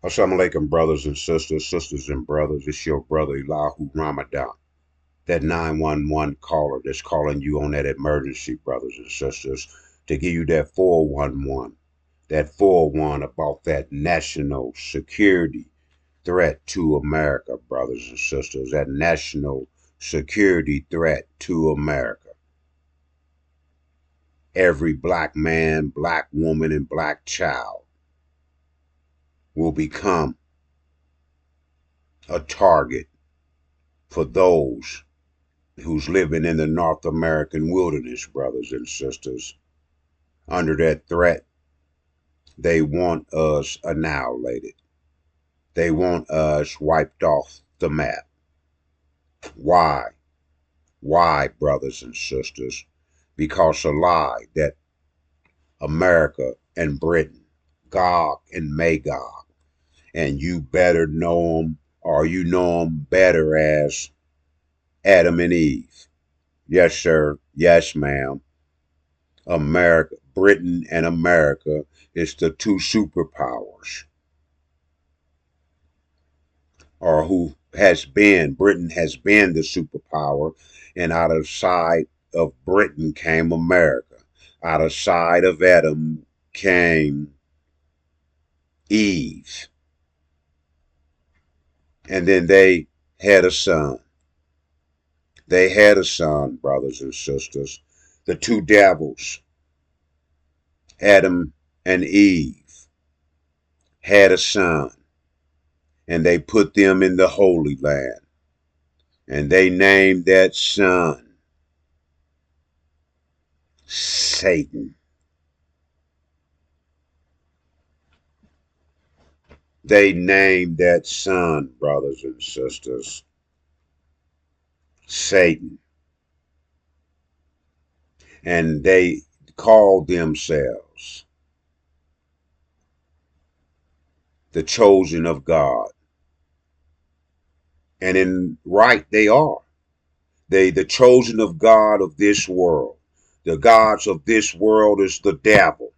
Assalamu alaikum, brothers and sisters, sisters and brothers. It's your brother Elahu Ramadan, that 911 caller that's calling you on that emergency, brothers and sisters, to give you that 411, that 411 about that national security threat to America, brothers and sisters, that national security threat to America. Every black man, black woman, and black child will become a target for those who's living in the North American wilderness, brothers and sisters. Under that threat, they want us annihilated. They want us wiped off the map. Why? Why, brothers and sisters? Because a lie that America and Britain, Gog and Magog, and you better know them, or you know them better as Adam and Eve. Yes, sir. Yes, ma'am. America, Britain and America is the two superpowers, or who has been, Britain has been the superpower, and out of sight of Britain came America. Out of sight of Adam came Eve. And then they had a son. They had a son, brothers and sisters. The two devils, Adam and Eve, had a son. And they put them in the Holy Land. And they named that son Satan. They named that son, brothers and sisters, Satan. And they called themselves the chosen of God. And in right they are. They the chosen of God of this world. The gods of this world is the devil.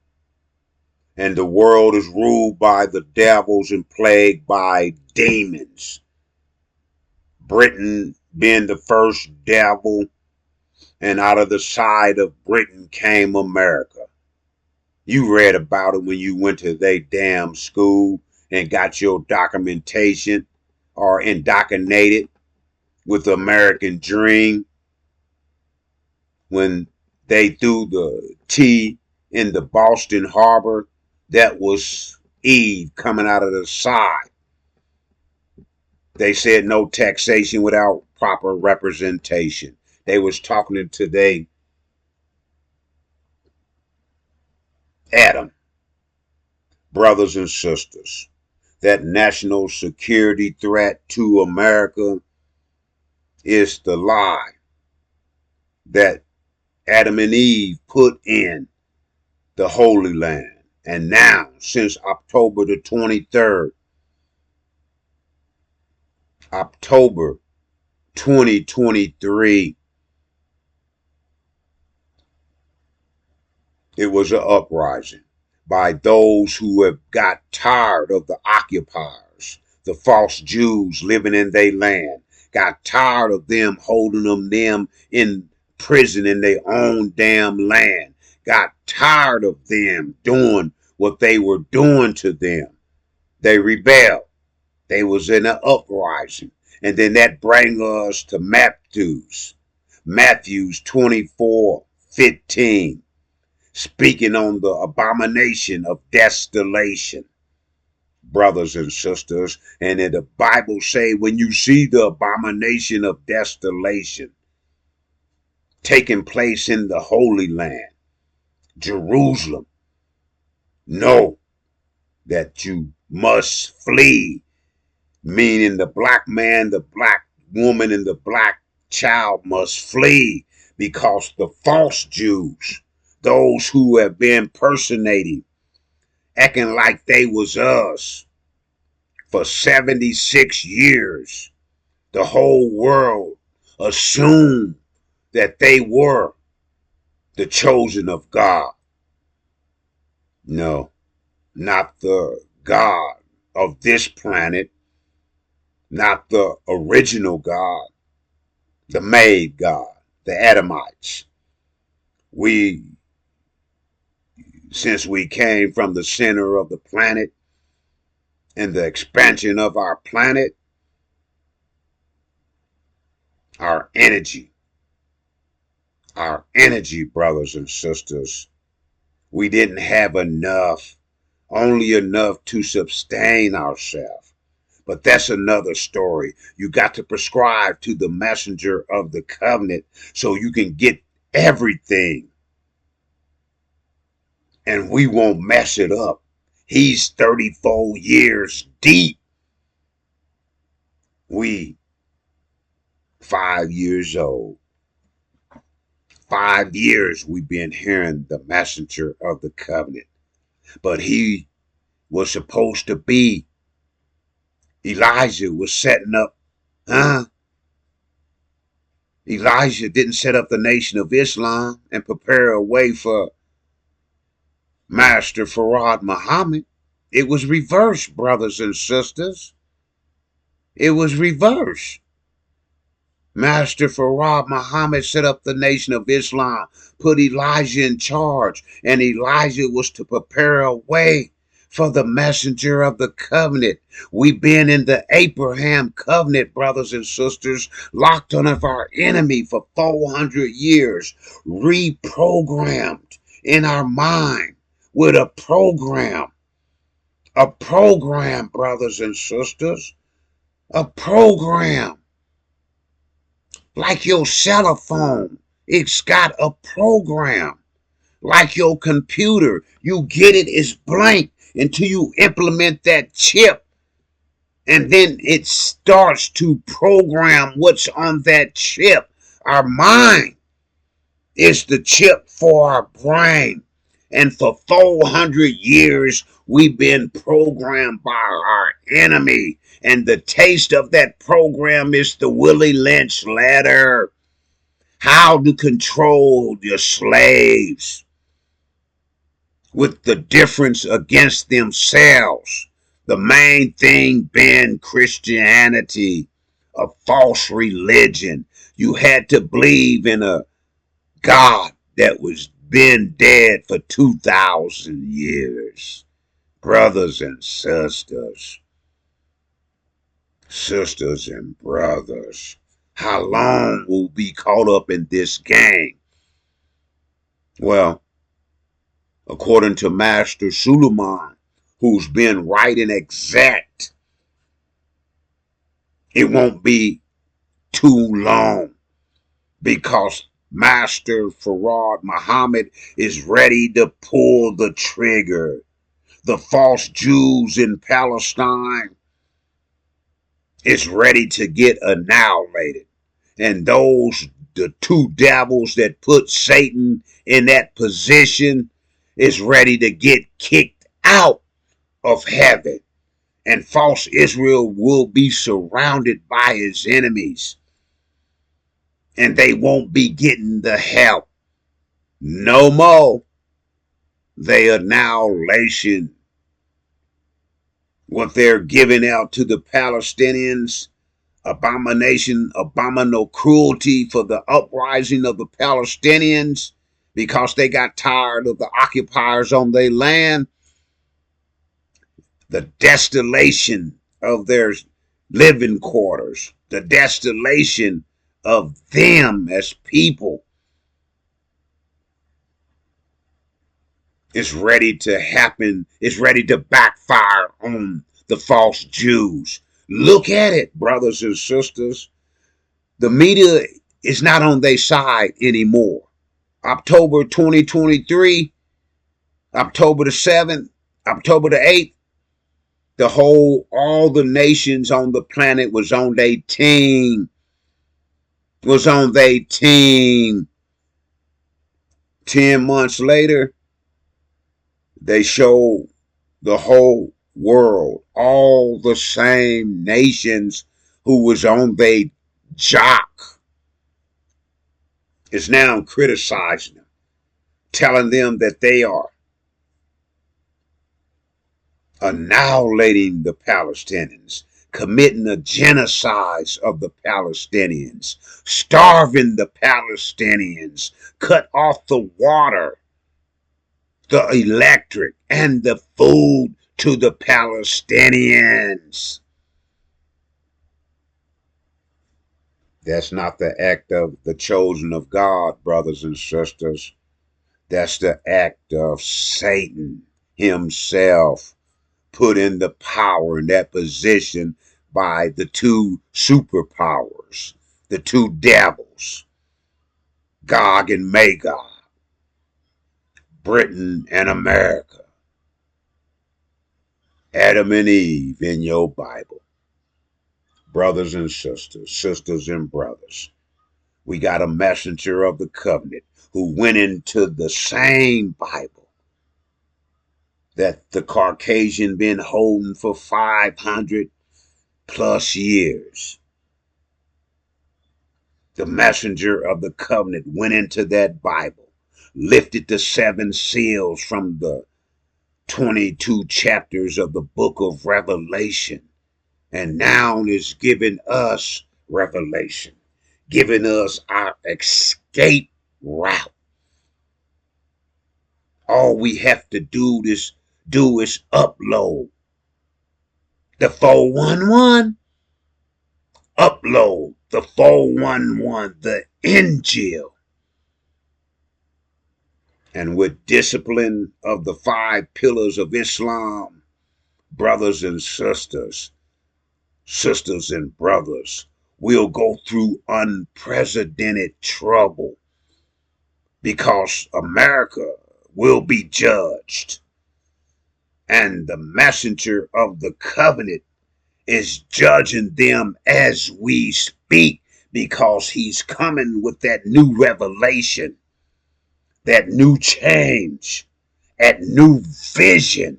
And the world is ruled by the devils and plagued by demons. Britain being the first devil, and out of the side of Britain came America. You read about it when you went to their damn school and got your documentation or indoctrinated with the American dream when they threw the tea in the Boston Harbor. That was Eve coming out of the side. They said no taxation without proper representation. They was talking to today Adam, brothers and sisters. That national security threat to America is the lie that Adam and Eve put in the Holy Land. And now, since October the 23rd, October 2023, it was an uprising by those who have got tired of the occupiers, the false Jews living in their land, got tired of them holding them in prison in their own damn land, got tired of them doing what they were doing to them. They rebelled. They was in an uprising. And then that brings us to Matthew's 24:15, speaking on the abomination of desolation, brothers and sisters. And in the Bible say, when you see the abomination of desolation taking place in the Holy Land, Jerusalem, know that you must flee, meaning the black man, the black woman, and the black child must flee, because the false Jews, those who have been impersonating, acting like they was us for 76 years, the whole world assumed that they were the chosen of God. No, not the God of this planet, not the original God, the made God, the Adamites. We, since we came from the center of the planet and the expansion of our planet, our energy, brothers and sisters, we didn't have enough, only enough to sustain ourselves. But that's another story. You got to prescribe to the messenger of the covenant so you can get everything. And we won't mess it up. He's 34 years deep. We 5 years old. 5 years we've been hearing the messenger of the covenant. But he was supposed to be, Elijah was setting up, Elijah didn't set up the Nation of Islam and prepare a way for Master Farad Muhammad. It was reversed, brothers and sisters. It was reversed. Master Farad Muhammad set up the Nation of Islam, put Elijah in charge, and Elijah was to prepare a way for the messenger of the covenant. We've been in the Abraham covenant, brothers and sisters, locked on of our enemy for 400 years, reprogrammed in our mind with a program, brothers and sisters, a program. Like your cell phone, it's got a program. Like your computer, you get it, it's blank until you implement that chip. And then it starts to program what's on that chip. Our mind is the chip for our brain. And for 400 years, we've been programmed by our enemy. And the taste of that program is the Willie Lynch letter. How to control your slaves with the difference against themselves. The main thing being Christianity, a false religion. You had to believe in a God that was been dead for 2,000 years. Brothers and sisters, and brothers, how long will be caught up in this game? Well, according to Master Suleiman, who's been right and exact, it won't be too long because Master Farad Muhammad is ready to pull the trigger. The false Jews in Palestine is ready to get annihilated. And the two devils that put Satan in that position is ready to get kicked out of heaven. And false Israel will be surrounded by his enemies. And they won't be getting the help no more. The annihilation, what they're giving out to the Palestinians, abominable cruelty for the uprising of the Palestinians because they got tired of the occupiers on their land, the desolation of their living quarters, the desolation of them as people is ready to happen. It's ready to backfire on the false Jews. Look at it, brothers and sisters. The media is not on their side anymore. October 2023, October the 7th, October the 8th, all the nations on the planet was on their team. 10 months later, they showed the whole world, all the same nations who was on their jock is now criticizing them, telling them that they are annihilating the Palestinians, committing the genocides of the Palestinians, starving the Palestinians, cut off the water, the electric, and the food to the Palestinians. That's not the act of the chosen of God, brothers and sisters. That's the act of Satan himself, put in the power in that position by the two superpowers, the two devils, Gog and Magog, Britain and America, Adam and Eve in your Bible. Brothers and sisters, sisters and brothers, we got a messenger of the covenant who went into the same Bible that the Caucasian been holding for 500 plus years. The messenger of the covenant went into that Bible, lifted the seven seals from the 22 chapters of the book of Revelation, and now is giving us revelation, giving us our escape route. All we have to do is upload the 411, upload the 411, the Injil. And with discipline of the 5 pillars of Islam, brothers and sisters, sisters and brothers, we'll go through unprecedented trouble because America will be judged. And the messenger of the covenant is judging them as we speak because he's coming with that new revelation, that new change, that new vision.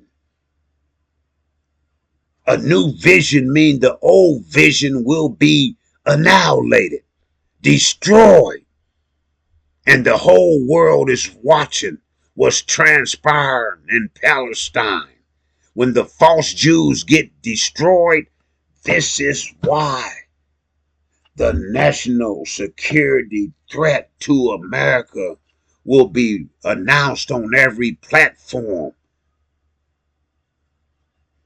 A new vision means the old vision will be annihilated, destroyed. And the whole world is watching what's transpiring in Palestine. When the false Jews get destroyed, this is why the national security threat to America will be announced on every platform,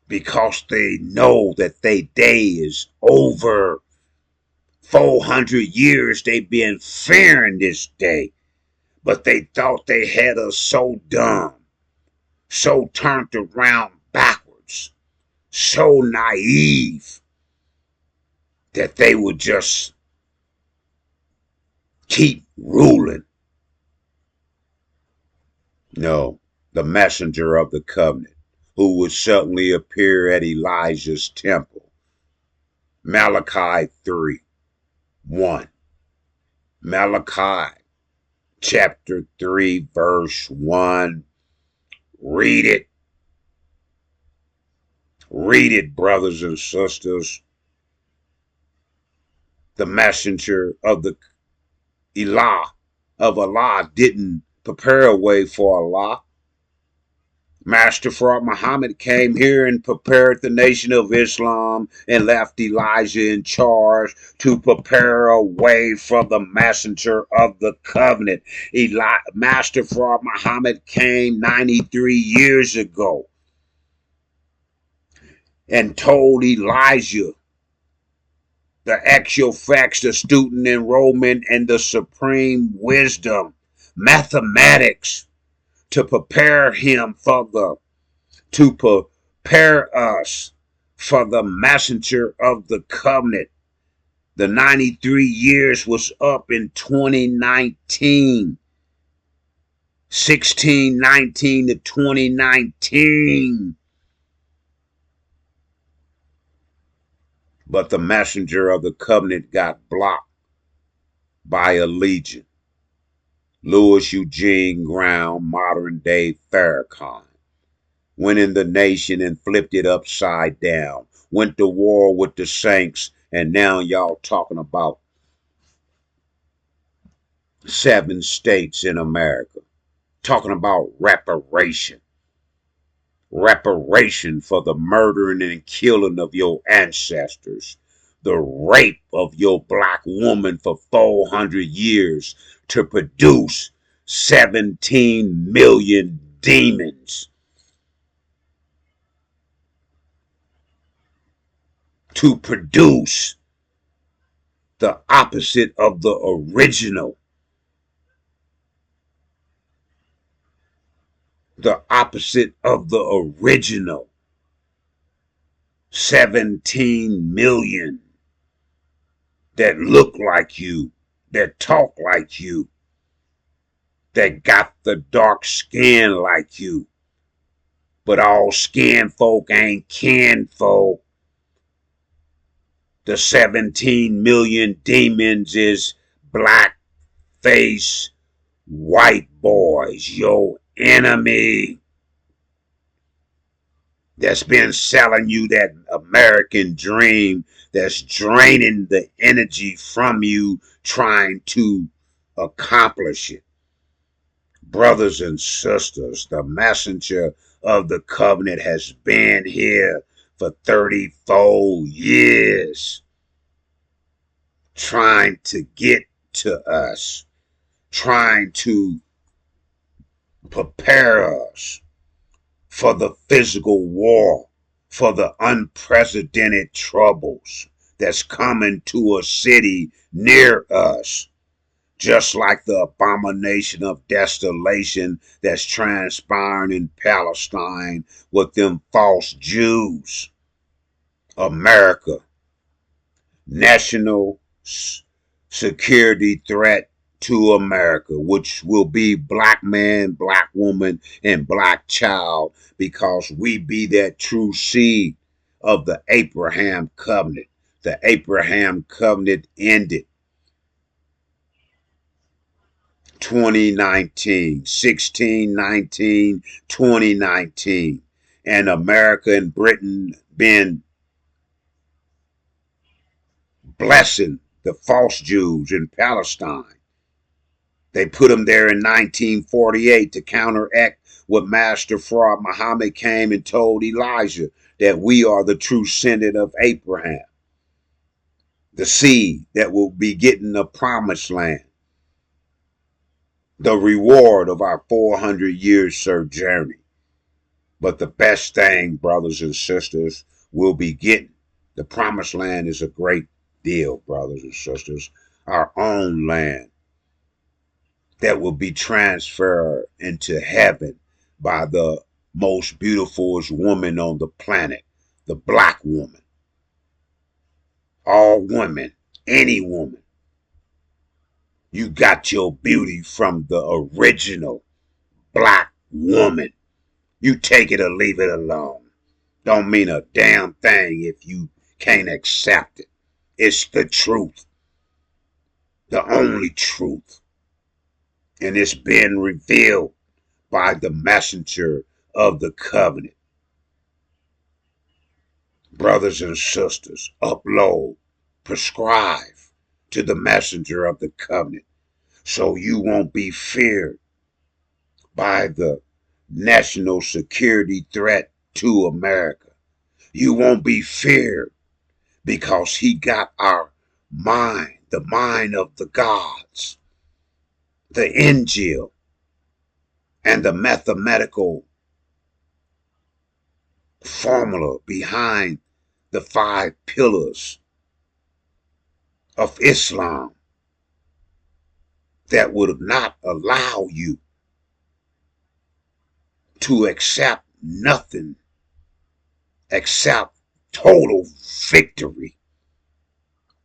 because they know that their day is over. 400 years they've been fearing this day, but they thought they had us so dumb, so turned around backwards, so naive that they would just keep ruling. No, the messenger of the covenant, who would suddenly appear at Elijah's temple. Malachi 3:1. Malachi chapter 3, verse 1. Read it. Read it, brothers and sisters. The messenger of the Allah didn't prepare a way for Allah. Master Prophet Muhammad came here and prepared the nation of Islam and left Elijah in charge to prepare a way for the messenger of the covenant. Master Prophet Muhammad came 93 years ago and told Elijah the actual facts, the student enrollment, and the supreme wisdom, mathematics, to prepare us for the messenger of the covenant. The 93 years was up in 2019, 1619 to 2019. But the messenger of the covenant got blocked by a legion. Louis Eugene Ground, modern day Farrakhan, went in the nation and flipped it upside down, went to war with the Saints, and now y'all talking about 7 states in America, talking about reparation. reparation for the murdering and killing of your ancestors, the rape of your black woman for 400 years to produce 17 million demons, to produce the opposite of the original, the opposite of the original. 17 million that look like you, that talk like you, that got the dark skin like you. But all skin folk ain't kin folk. The 17 million demons is black face white boys, your enemy, that's been selling you that American dream, that's draining the energy from you trying to accomplish it. Brothers and sisters, the messenger of the covenant has been here for 34 years trying to get to us, trying to prepare us for the physical war, for the unprecedented troubles that's coming to a city near us, just like the abomination of desolation that's transpiring in Palestine with them false Jews. America, national security threat to America, which will be black man, black woman, and black child, because we be that true seed of the Abraham covenant. The Abraham covenant ended 2019, 1619, 2019, and America and Britain been blessing the false Jews in Palestine. They put them there in 1948 to counteract what Master Fraud Muhammad came and told Elijah, that we are the true descendant of Abraham, the seed that will be getting the promised land, the reward of our 400 years sojourning. But the best thing, brothers and sisters, we'll be getting, the promised land is a great deal, brothers and sisters, our own land that will be transferred into heaven by the most beautifulest woman on the planet, the black woman. All women, any woman. You got your beauty from the original black woman. You take it or leave it alone. Don't mean a damn thing if you can't accept it. It's the truth. The only truth. And it's been revealed by the messenger of the covenant. Brothers and sisters, upload, prescribe to the messenger of the covenant, so you won't be feared by the national security threat to America. You won't be feared because he got our mind, the mind of the gods, the Injil, and the mathematical formula behind the 5 pillars of Islam that would not allow you to accept nothing except total victory.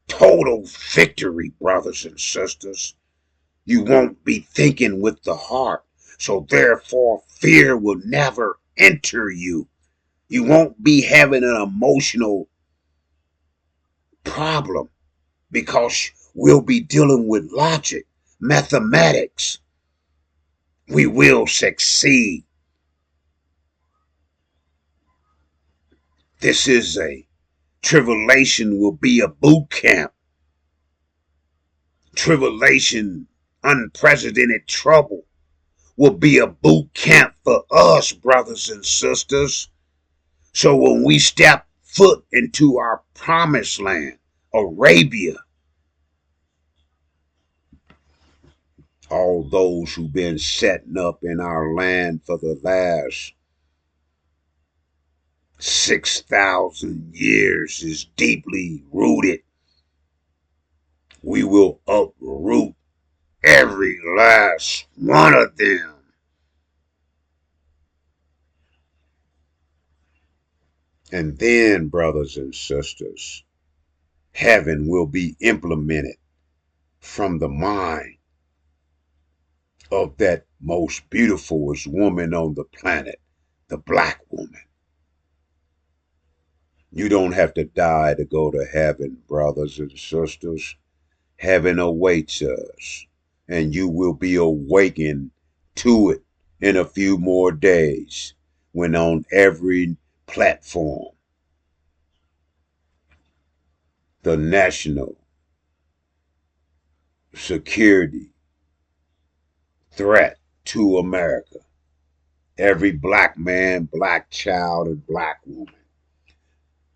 Total victory, brothers and sisters. You won't be thinking with the heart, so therefore fear will never enter you. You won't be having an emotional problem because we'll be dealing with logic, mathematics. We will succeed. This is a tribulation, will be a boot camp. Tribulation, unprecedented trouble will be a boot camp for us, brothers and sisters. So when we step foot into our promised land, Arabia, all those who've been setting up in our land for the last 6,000 years is deeply rooted. We will uproot every last one of them. And then, brothers and sisters, heaven will be implemented from the mind of that most beautifulest woman on the planet, the black woman. You don't have to die to go to heaven, brothers and sisters. Heaven awaits us, and you will be awakened to it in a few more days when on every platform, the national security threat to America, every black man, black child, and black woman,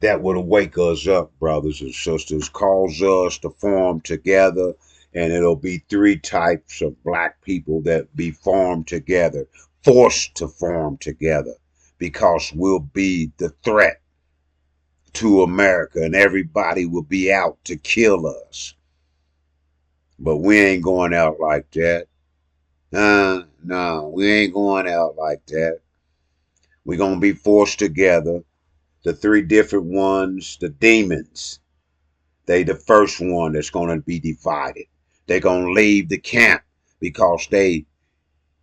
that would wake us up, brothers and sisters, cause us to form together, and it'll be three types of black people that be formed together, forced to form together, because we'll be the threat to America, and everybody will be out to kill us. But we ain't going out like that. No, we ain't going out like that. We're going to be forced together. The three different ones, the demons, they the first one that's going to be divided. They're going to leave the camp because they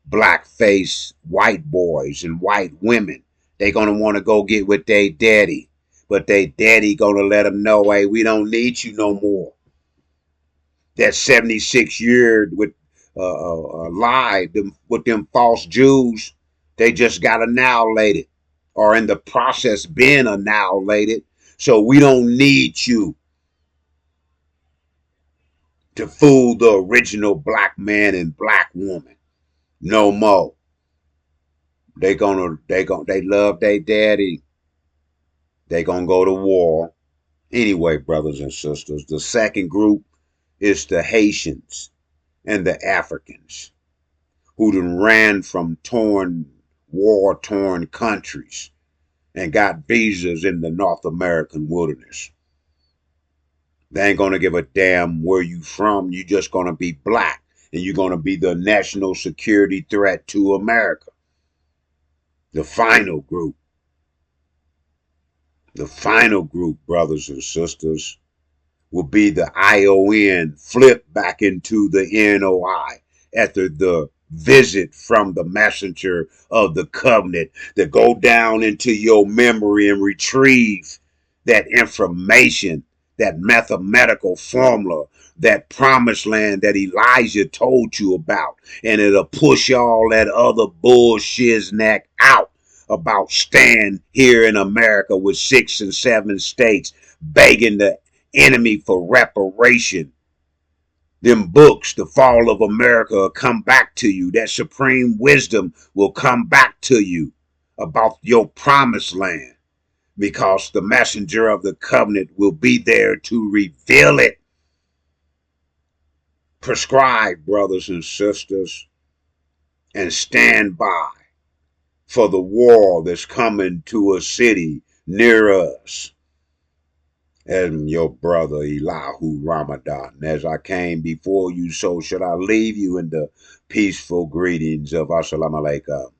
black-faced white boys and white women. They're going to want to go get with their daddy. But their daddy going to let them know, hey, we don't need you no more. That 76 year with lie with them false Jews, they just got annihilated or in the process being annihilated. So we don't need you to fool the original black man and black woman no more. They love their daddy. They gonna go to war. Anyway, brothers and sisters, the second group is the Haitians and the Africans who done ran from war-torn countries and got visas in the North American wilderness. They ain't gonna give a damn where you from. You just gonna be black, and you're gonna be the national security threat to America. The final group, brothers and sisters, will be the ION flipped back into the NOI after the visit from the messenger of the covenant to go down into your memory and retrieve that information, that mathematical formula, that promised land that Elijah told you about, and it'll push all that other bullshizneck out about staying here in America with 6 and 7 states begging the enemy for reparation. Them books, The Fall of America, will come back to you. That supreme wisdom will come back to you about your promised land, because the messenger of the covenant will be there to reveal it. Prescribe, brothers and sisters, and stand by for the war that's coming to a city near us. And your brother Elihu Ramadan, as I came before you, so should I leave you in the peaceful greetings of Assalamu alaikum.